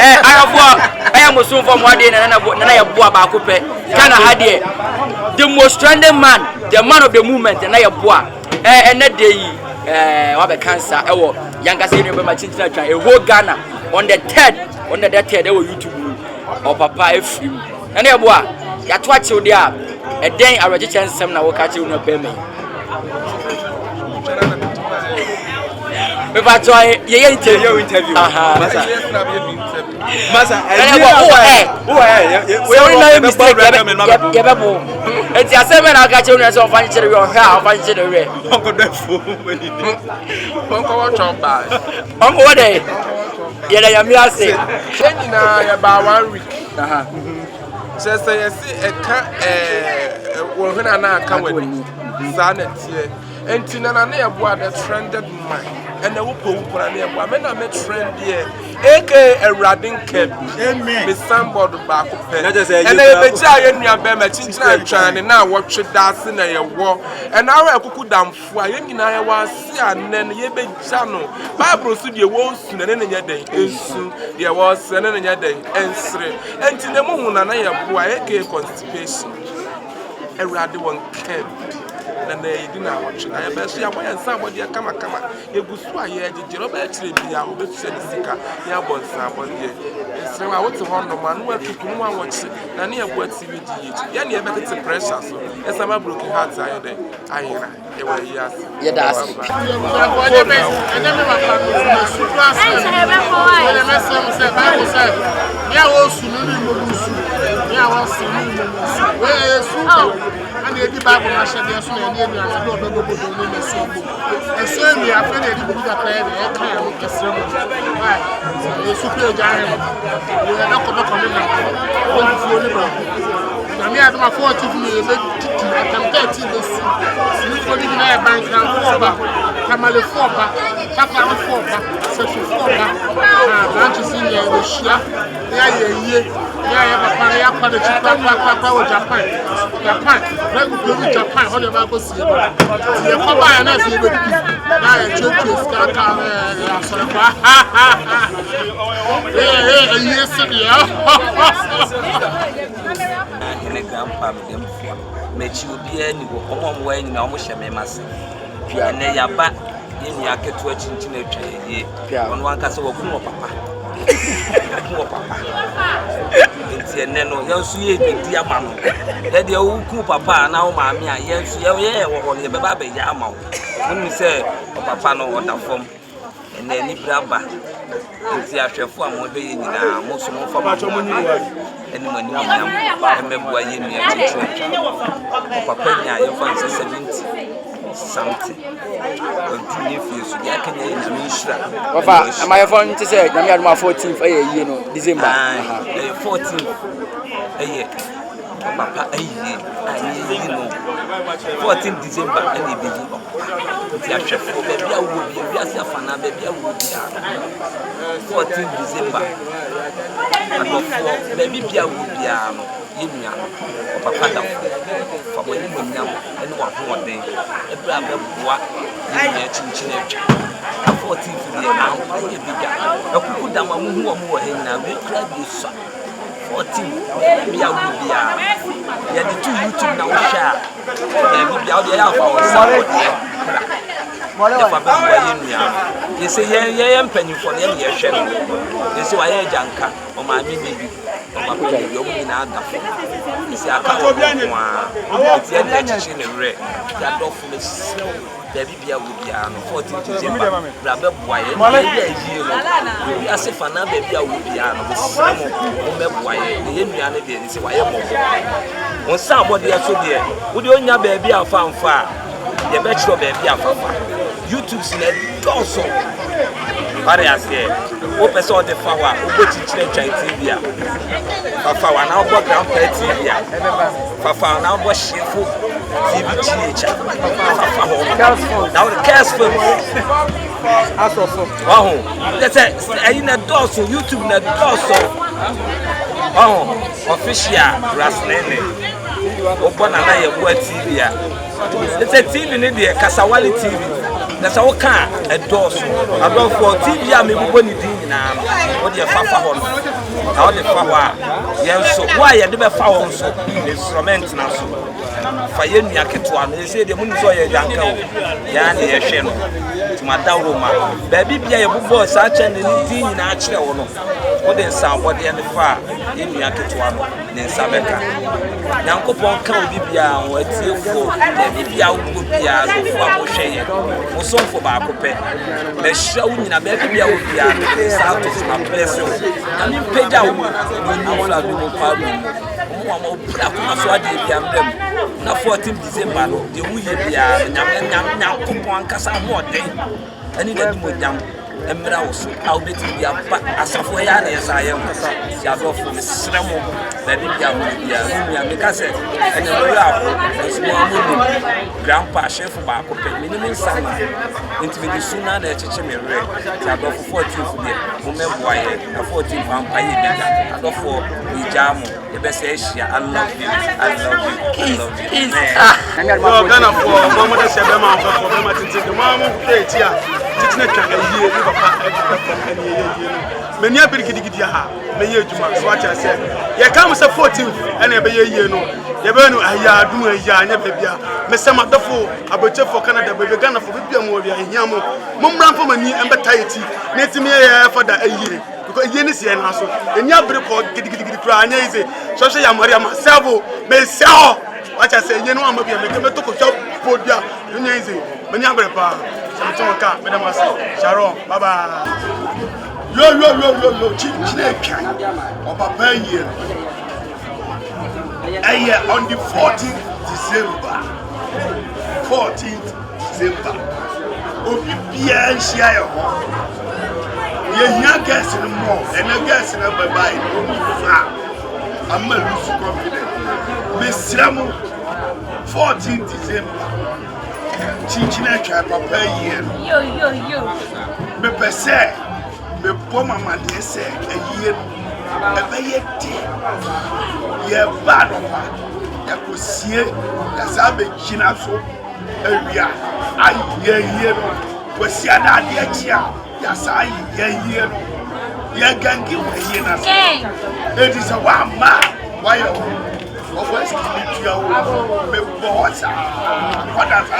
I am soon from one day and I have Bakupe. Kana Hadie, the most trending man, the man of the movement, and I have and that day, have a cancer, younger senior Machinta, a whole Ghana on the third, they were YouTube or Papa Film. And I boy, you watch you there, and then I register some now catch you no payment. If I try, you interview. Masa, it's a 7 I got you as of financial your hair, financial rate. Uncle Defo, Uncle, what day? Yeah, I am here saying, about 1 week. Just say, I see a cat, when I come with me, sanity, and Tinana near what a trended mind. And the Wupo women are made trend here. A radding cap, Miss Sambod back. And they be giant near Bema Chinchina and now watch it dancing a war. And now I could damn for you in I was and then ye be channel. Bible stood your walls and then in your day. And soon there was an in your day. And three. And to the moon and I have a constipation. A raddy one cap. And they didn't watch it. I bet you and somebody come. You go sway, you know, actually be out of the sicker. You are born somebody. It's I want to hold the man who people want watch it. And you have what CVG. You never get the pressure. So, as I'm a broken heart, I yes. That's and the Bible has said there's no need to know the book of the so and so we are afraid that people that play the air with the sermon. Why? So super giant. We are not coming now. What is your name? I mean, I'm 40 minutes. I can get to the sleep for the bank now. Kamale Foba, Takama Foba, such a Foba, branches in the Shia. Japan. Japan, how do I go see? You come by and I see the joke is grandpa Mechi will be any one way in almost a mass. And they are back in the arcade to a chinchilla. On one castle of Papa. It's a nano, you'll see it, dear man. That the old Papa now, mammy, yes, on the baby yama. When we say Papa no water form, and then if Rabba, it's the actual form of being most of and when you remember why you need Papa, your fancy 70 something. Am I phone to say, I'm my 14th a year, December 14th a year. Papa, a year, 14th December, any baby. Baby, I will be a fan, baby, I will be 14th December. Baby, I will be Papa, for when you know, and one day, a brother, a chinchilla. 14th now, a cuckoo down who are more in a big crab you saw. 14, maybe I will be out. Yeah, the two YouTube now share. Maybe out the alpha or you say, yeah, I'm penny for them, yes, you say, I am Janka or my baby. You win out the phone. You say, I can't it's the education in red. That office. Baby, I will be on 14th December. Rabbi, why? I say, for now, baby, I will be on the why? The Indiana did say, why am when somebody else there, would you know, baby, I found far. The bachelor baby, I found YouTube's in a torso. What I say, open saw the flower, which is TV. Papa, now what grandpa TV. Papa, now what she food. Now the cast film. Oh, that's it. In a dorsal, YouTube in a dorsal. Oh, official, Raslene. Open another word TV. It's a TV in India, Kasawali TV. That's our car, a dorsal. I go for TV, I'm a nyinaa wo de fa ho no na wo de fa ho a yen so wo a ye de be fa ho so instrument na so fa ye nua ketewa no ese de mu nso ye janka o ya na ye hwe no tuma dawro ma ba bibia ye bobɔ sa cha ne di nyinaa kyerɛ wo no wo de nsanbɔde ne fa ye nua ketewa no ne nsabeka Yankopɔn ka obi bia wo atiefo na bibia wo bia so fo abohwɛ ye wo somfo ba akopɛ na hyira wo nyina ba bibia wo bia sa to na bless you na mi pagya wo ni wala do mo pa mo bra kuma so ade bia mbem na 14 December no de wo ye bia Yankopɔn kasa mo den ani da di mo jam emra wo so a obeti bia pa asafo ya na yesa yem si adofo mesremo na bibia wo bia nua me ka se ene no ya so mo grandpa chef ba ko pe minimum sama intimate suna na echeche me re si adofo 14 fu bia mo memboa ye na 14 pampa ye bia adofo ni jamu e be se ehia I love you yo Ghana for mo de se be ma for be ma tete mo mo te tia titine twa ayi ni papa ani ye meni abiri gidigidi ha me ye adwuma so acha se ye kam se 14 ene be ye no ye be no aya adum aya anya bebia me se madofo abochefo Canada be Ghana for bibia mo bia ehia mo mmra mfa mani embetayeti na timi ye fada ayire because ye ni se na so eni abiri ko gidigidi kura anya ize so so ya Maria Masabo me se ho acha se ye no amabia me ke to ko sha podia enya ize meni abiri pa Samtonka, Madam Sharon, Baba. Yo, Chineke, or Papa year. On the 14th December. 14th December. Obi Pierre Shire. Young guests in more, and a guest in a bye. I'm a loose confident. Miss Ramu, 14th December. Chinchina try papa year. Yo. Me pese, me poma mande se a year. Ebe ye te. Ye bad opa. Ya kosie, ya sabe china so. Ewia, ayi ye no. Kosie na ade chia. Ya sa ayi ye no. Ye gangi we ye na so. It is a one man. Why always keep you me boss. What does I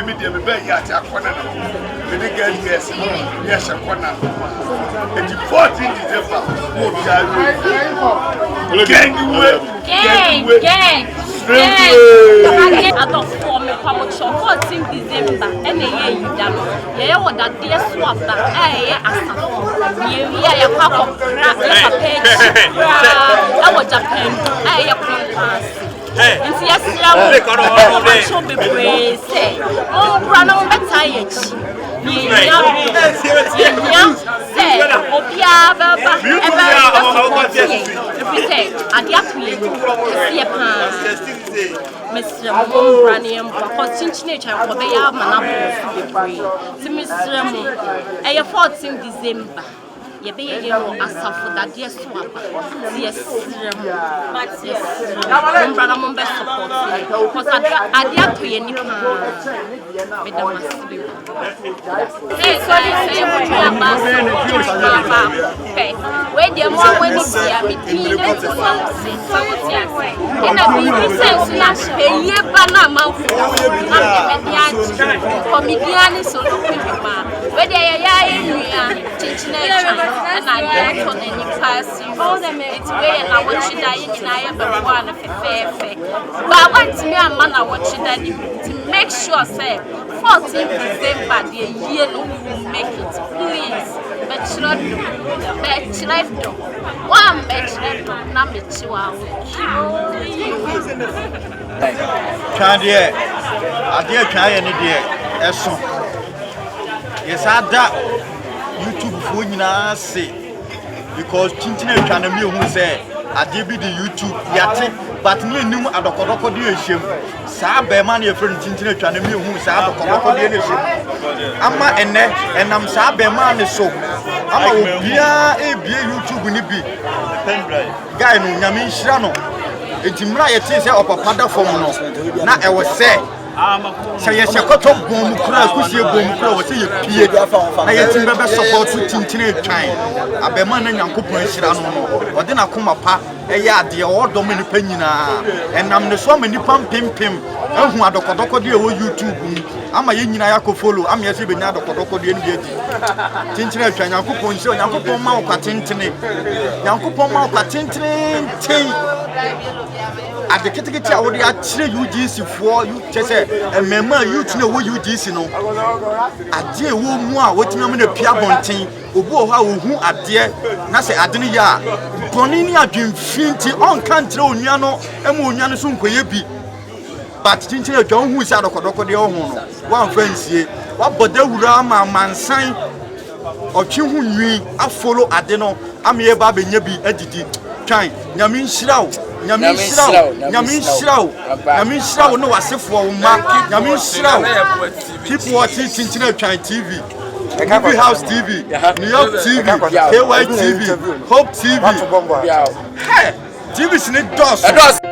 me dey me be here at corner. Me dey get yes. Yes, corner. It's 14 December. Gang. I don't form a power 14 December. And a year you done. Yeah, what that dear swap that I a pack of crap like a page. I was Japan. I pass. And yes, I show me praise. Oh, run on the tire. Mr. Branium, for Cincinnati, for the Yamana, to Mr. A 14 December. You be a year as for that dear swap. Yes, I'm best support because I dare to any Hey, sorry, where the more when it's between in a big sense, not a year banana comedian is so looking where they are teaching and I don't on any pass you. It's way and I want you dying in I have a one of a fair. But I want me a man I want you to make sure, say, 14 December, the year will make it, please. Bet you do. One bet you do, not bet you out. Can't hear. I dear try any dear. Yes, I doubt. YouTube for you say because Chinchina can be who say I did be the YouTube yet, but me knew at the Kodoko shame. Sabe man, your friend Chinchina can be who say the Kodoko shame. I'm and I'm Sabe man is so. I'm a YouTube will be guy no Yamin Shrano. It's Mra, it is a pada for no. Now I was say. Say yes, you got up bomb crash, who's your bomb crow, say you peer. I had to remember support to Tintin kind. A beman and Yanko Shirano, or then I come up, a yard, the old Dominic Penina, and I'm the so many pump pim. I'm a doctor, dear YouTube. I'm a Yinayako follow. I'm yes, even now the Kodoko the NBA. Tintin, Yanko Poncho, Yanko Poma, Tintini, Yanko Poma, Tintini. At the Kitty, I would actually UGC for you just say, and remember you to know what UGC no. A dear woman, what you mean a Piabontin, who are dear, Nasa Adenia, Boninia Jim Finty on country, Oniano, and Muniano soon be. But Tintin John who is out of Kodoko de Omono, one friend say, what but the Rama man sign or Chihu, I follow Adeno, I'm here, Baby Nebi, edited. Kind, Yamin Shroud, Yamin Shroud, no, I say for Yamin Shroud. Keep watching Tintin China TV, Happy House TV, New York TV, KY TV, Hope TV. Hey, TV is in it, does.